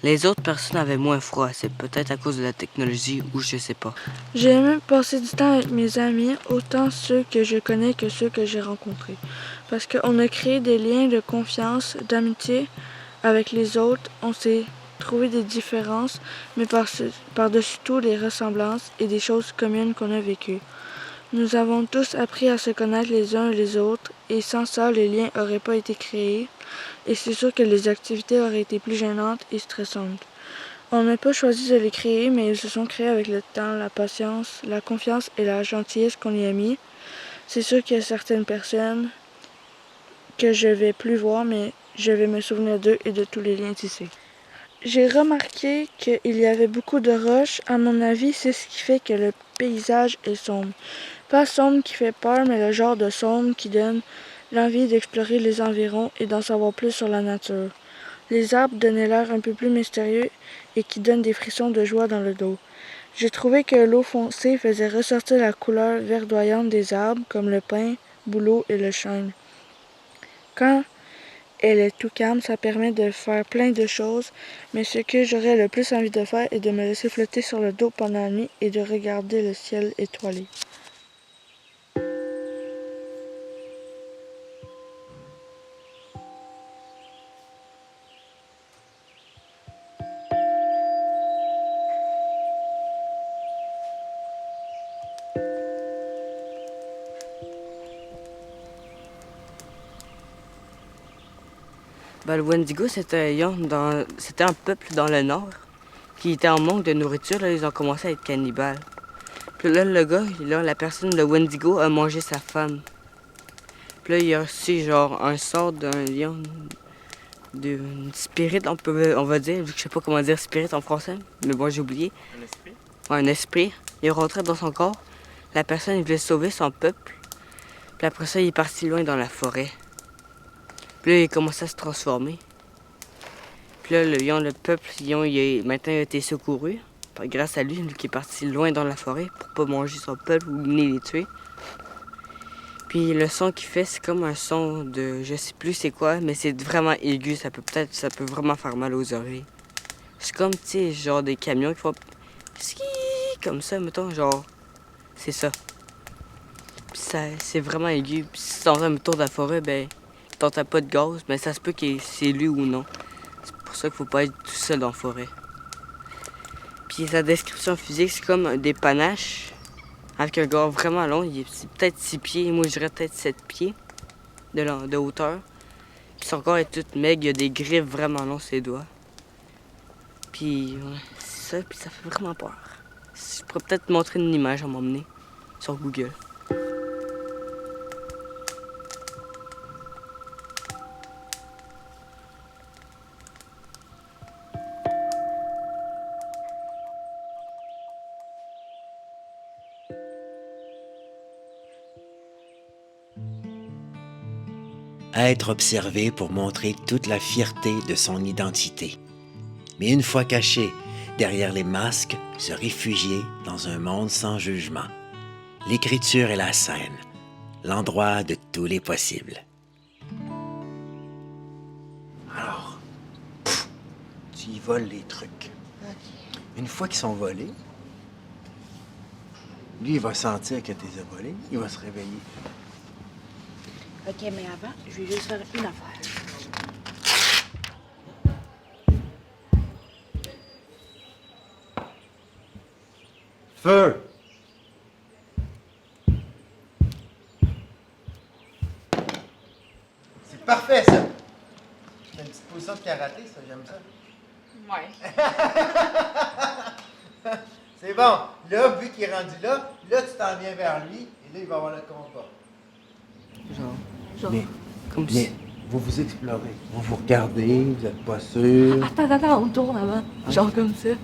Les autres personnes avaient moins froid, c'est peut-être à cause de la technologie ou je sais pas. J'ai aimé passer du temps avec mes amis, autant ceux que je connais que ceux que j'ai rencontrés. Parce qu'on a créé des liens de confiance, d'amitié avec les autres. On s'est trouvé des différences, mais par-dessus tout des ressemblances et des choses communes qu'on a vécues. Nous avons tous appris à se connaître les uns les autres, et sans ça, les liens n'auraient pas été créés, et c'est sûr que les activités auraient été plus gênantes et stressantes. On n'a pas choisi de les créer, mais ils se sont créés avec le temps, la patience, la confiance et la gentillesse qu'on y a mis. C'est sûr qu'il y a certaines personnes que je vais plus voir, mais je vais me souvenir d'eux et de tous les liens tissés. J'ai remarqué qu'il y avait beaucoup de roches. À mon avis, c'est ce qui fait que le paysage est sombre. Pas sombre qui fait peur, mais le genre de sombre qui donne l'envie d'explorer les environs et d'en savoir plus sur la nature. Les arbres donnaient l'air un peu plus mystérieux et qui donnent des frissons de joie dans le dos. J'ai trouvé que l'eau foncée faisait ressortir la couleur verdoyante des arbres, comme le pin, bouleau et le chêne. Quand elle est tout calme, ça permet de faire plein de choses, mais ce que j'aurais le plus envie de faire est de me laisser flotter sur le dos pendant la nuit et de regarder le ciel étoilé. Ben, le Wendigo, c'était un peuple dans le nord. qui étaient en manque de nourriture, là, ils ont commencé à être cannibales. Puis là, le gars, là, la personne, le Wendigo, a mangé sa femme. Puis là, il a reçu genre un sort d'un lion, d'une spirit, on va dire, vu que je sais pas comment dire spirit en français, mais bon, j'ai oublié. Un esprit? Ouais, un esprit. Il est rentré dans son corps. La personne, il voulait sauver son peuple. Puis après ça, il est parti loin dans la forêt. Puis là, il a commencé à se transformer. Puis là, le peuple, maintenant, il a été secouru. Grâce à lui, lui qui est parti loin dans la forêt pour pas manger son peuple ou venir les tuer. Puis le son qu'il fait, c'est comme un son de... Je sais plus c'est quoi, mais c'est vraiment aigu. Ça peut vraiment faire mal aux oreilles. C'est comme, tu sais, genre des camions qui font... Ski comme ça, mettons, genre... C'est ça. Puis c'est vraiment aigu. Puis si t'entends un tour de la forêt, ben... T'entends pas de gaz, mais ça se peut que c'est lui ou non. C'est pour ça qu'il faut pas être tout seul dans la forêt. Puis sa description physique, c'est comme des panaches avec un corps vraiment long. C'est peut-être 6 pieds, moi je dirais peut-être 7 pieds de hauteur. Puis son corps est tout maigre, il a des griffes vraiment longs ses doigts. Puis ouais, c'est ça, puis ça fait vraiment peur. Je pourrais peut-être te montrer une image à m'emmener sur Google. À être observé pour montrer toute la fierté de son identité. Mais une fois caché derrière les masques, se réfugier dans un monde sans jugement. L'écriture est la scène, l'endroit de tous les possibles. Alors, tu y voles les trucs. Une fois qu'ils sont volés, lui, il va sentir que tu les as volés, il va se réveiller. OK, mais avant, je vais juste faire une affaire. Feu! C'est parfait, ça! C'est une petite position de karaté, ça, j'aime ça. Ouais. C'est bon. Là, vu qu'il est rendu là, tu t'en viens vers lui, et là, il va avoir le combat. Genre, Mais, comme mais si... vous vous explorez. Vous vous regardez, vous n'êtes pas sûr. Attends, on tourne avant. Genre comme ça. Ouais.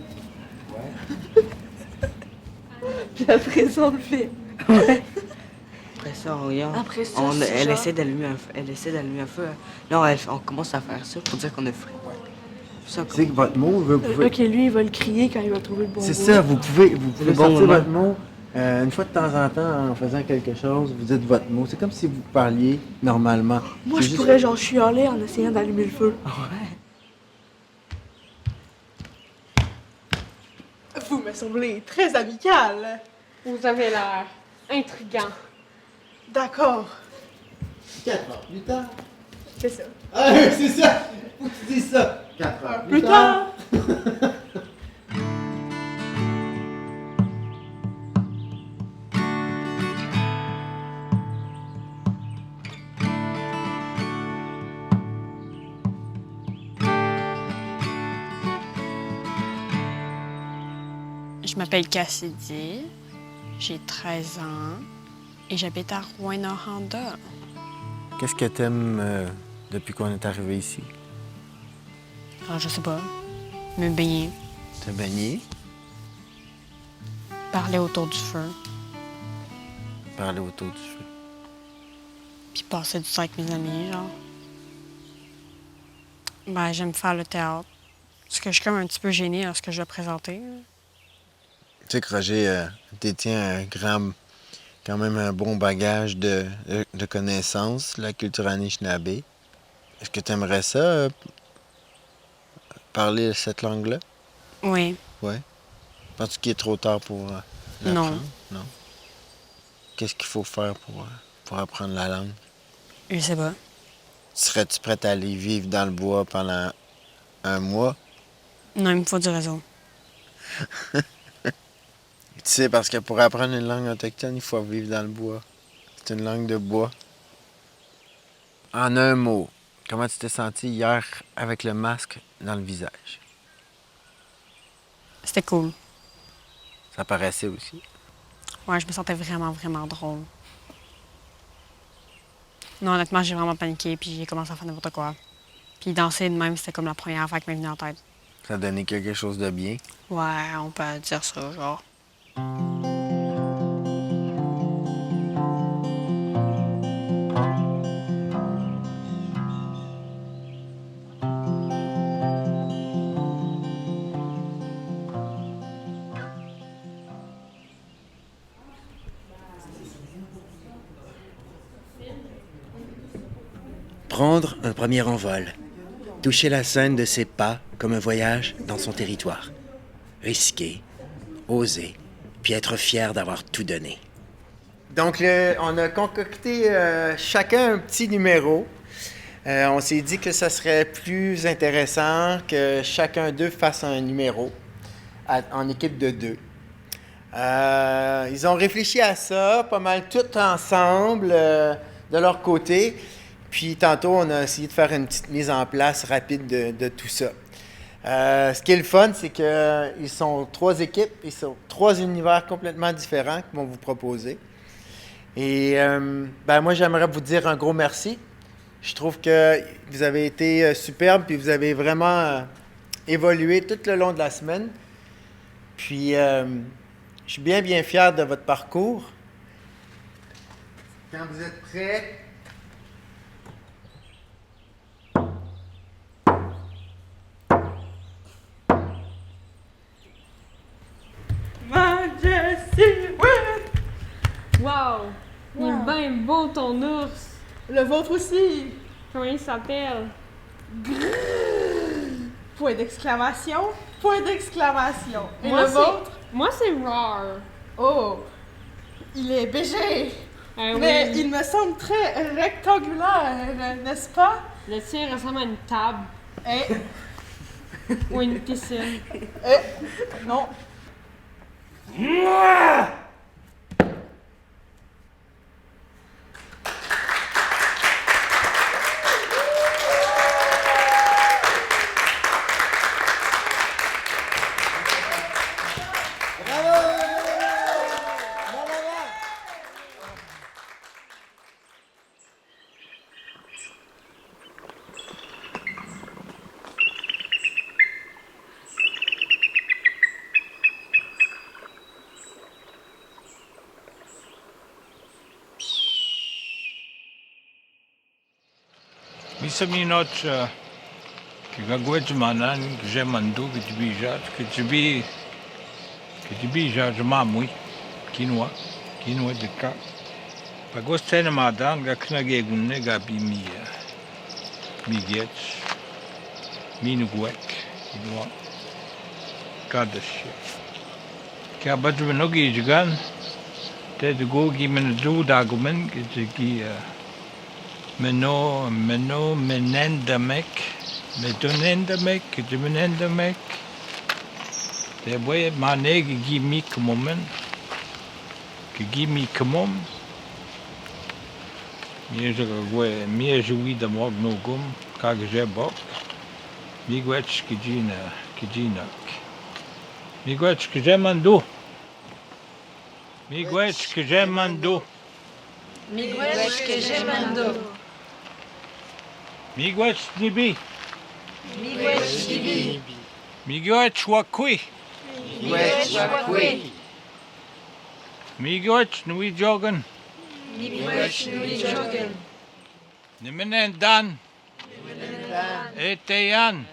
Puis après ça, on le fait. Après ça, on regarde. Après ça, Elle essaie d'allumer un feu. Non, on commence à faire ça pour dire qu'on a frais. Ça, C'est que votre mot, vous pouvez... Ok, lui, il va le crier quand il va trouver le bon C'est mot. ça, vous pouvez le bon sortir moment. votre mot. Une fois de temps en temps, en faisant quelque chose, vous dites votre mot. C'est comme si vous parliez normalement. Moi, C'est je juste- pourrais genre chialer en essayant d'allumer le feu. Vous me semblez très amical. Vous avez l'air intriguant. D'accord. 4 heures plus tard. C'est ça. Ah, c'est ça! Faut que tu dises ça! 4 heures Plus tard. Je m'appelle Cassidy, j'ai 13 ans et j'habite à Rouyn-Noranda. Qu'est-ce que t'aimes depuis qu'on est arrivé ici? Alors, je sais pas, me baigner, Te baigner, parler autour du feu, parler autour du feu. puis passer du temps avec mes amis, genre. Ben, j'aime faire le théâtre. Parce que je suis comme un petit peu gênée lorsque je dois présenter. Tu sais que Roger détient quand même un bon bagage de connaissances, la culture anishinaabe. Est-ce que tu aimerais ça, parler cette langue-là? Oui. Ouais. Penses-tu qu'il est trop tard pour l'apprendre? Non. Qu'est-ce qu'il faut faire pour apprendre la langue? Je sais pas. Serais-tu prête à aller vivre dans le bois pendant un mois? Non, il me faut du réseau. Tu sais, parce que pour apprendre une langue autochtone, il faut vivre dans le bois. C'est une langue de bois. En un mot, comment tu t'es senti hier avec le masque dans le visage? C'était cool. Ça paraissait aussi. Ouais, je me sentais vraiment, vraiment drôle. Non, honnêtement, j'ai vraiment paniqué, puis j'ai commencé à faire n'importe quoi. Puis danser de même, c'était comme la première affaire qui m'est venue en tête. Ça a donné quelque chose de bien. Ouais, on peut dire ça, genre. Prendre un premier envol. Toucher la scène de ses pas comme un voyage dans son territoire. Risquer, oser, puis être fier d'avoir tout donné. Donc, on a concocté chacun un petit numéro. On s'est dit que ça serait plus intéressant que chacun d'eux fasse un numéro en équipe de 2. Ils ont réfléchi à ça pas mal tout ensemble de leur côté. Puis tantôt, on a essayé de faire une petite mise en place rapide de tout ça. Ce qui est le fun, c'est qu'ils sont 3 équipes, ils sont 3 univers complètement différents qu'ils vont vous proposer. Et moi, j'aimerais vous dire un gros merci. Je trouve que vous avez été superbes, puis vous avez vraiment évolué tout le long de la semaine. Puis, je suis bien, bien fier de votre parcours. Quand vous êtes prêts, Wow! Il est bien beau ton ours! Le vôtre aussi! Comment il s'appelle? Point d'exclamation! Point d'exclamation! Et Moi, le vôtre? Moi, c'est Rar. Oh! Il est BG! Mais oui. il me semble très rectangulaire, n'est-ce pas? Le tien ressemble à une table. Ou une piscine. Non. Misa minot kagagwet manan kejemandu ketibija mamui kinwa deka pagostene madan gaknage gunne gabi mi get minugwek kinwa kadash kabadu nogi jigan te de gogi men du dagumen ki menendamek, te boye mane gimi kmomen, gimi kmom, mie joui da mog no gum, kagje bok, migwetch kijinak. Migwetch kjemandu. Migwetch kjemandu. Migwetch kjemandu. Migwetch nibi. Migwetch nibi. Migwetch wakwi. Migwetch wakwi. Migwetch nui jogan. Migwetch nui jogan. Nimenen dan. Eteyan.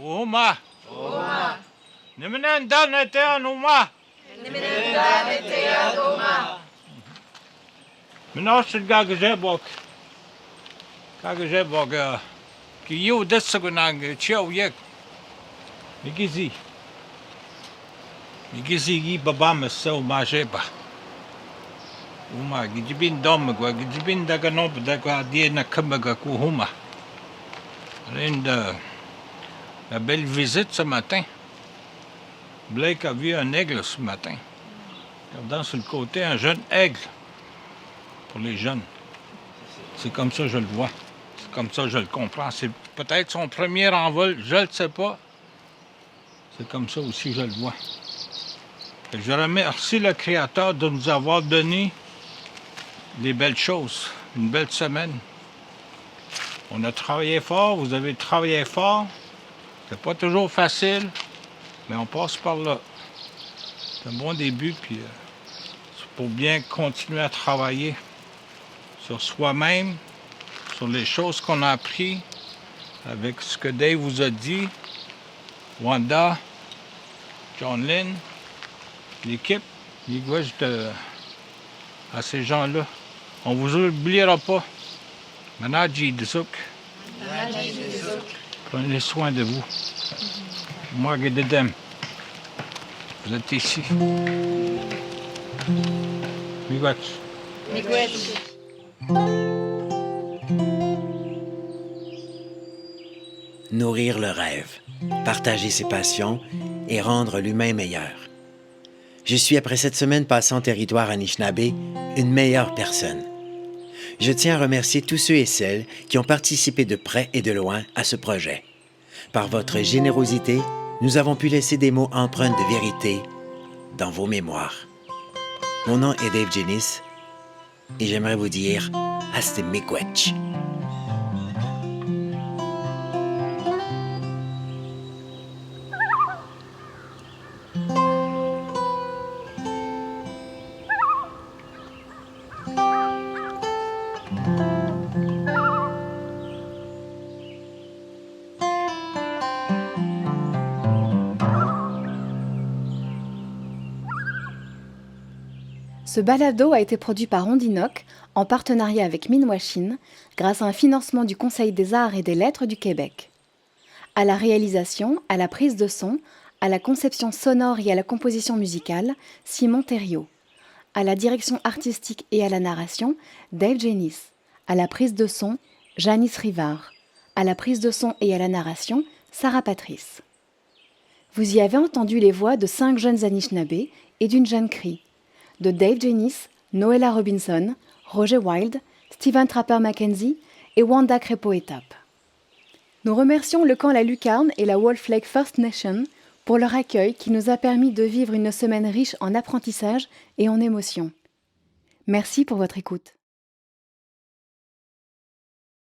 Uma. Nimenen dan eteyan uma. Nimenen dan eteyan uma. Menosel gagzebok. Kagzebok ki yu desagunang chiao yek. Migizi gi babam so majeba. Uma gijibin domgwa gijibin daga nob daga diena kamaga kuhuma. La belle visite ce matin. Blake a vu un aigle ce matin. Regardant sur le côté un jeune aigle. Pour les jeunes. C'est comme ça que je le vois. C'est comme ça que je le comprends. C'est peut-être son premier envol, je ne le sais pas. C'est comme ça aussi que je le vois. Et je remercie le Créateur de nous avoir donné des belles choses, une belle semaine. On a travaillé fort, vous avez travaillé fort. C'est pas toujours facile, mais on passe par là. C'est un bon début, puis c'est pour bien continuer à travailler sur soi-même, sur les choses qu'on a appris, avec ce que Dave vous a dit, Wanda, John Lynn, l'équipe, à ces gens-là. On vous oubliera pas. Manaji Dzouk. Prenez soin de vous. Moi, Gededem. Vous êtes ici. Miigwech. Miigwech. Nourrir le rêve, partager ses passions et rendre l'humain meilleur. Je suis, après cette semaine passée en territoire Anishinaabe, une meilleure personne. Je tiens à remercier tous ceux et celles qui ont participé de près et de loin à ce projet. Par votre générosité, nous avons pu laisser des mots empreints de vérité dans vos mémoires. Mon nom est Dave Jenis et j'aimerais vous dire Hasta Miigwech. Ce balado a été produit par Ondinoc en partenariat avec Minwashin grâce à un financement du Conseil des arts et des lettres du Québec. À la réalisation, à la prise de son, à la conception sonore et à la composition musicale, Simon Thériault. À la direction artistique et à la narration, Dave Jenis. À la prise de son, Janice Rivard. À la prise de son et à la narration, Sarah Patrice. Vous y avez entendu les voix de 5 jeunes Anishinaabe et d'une jeune Cree, de Dave Jenis, Noella Robinson, Roger Wilde, Stephen Trapper Mackenzie et Wanda Crépeau-Étape. Nous remercions le camp La Lucarne et la Wolf Lake First Nation pour leur accueil qui nous a permis de vivre une semaine riche en apprentissage et en émotions. Merci pour votre écoute.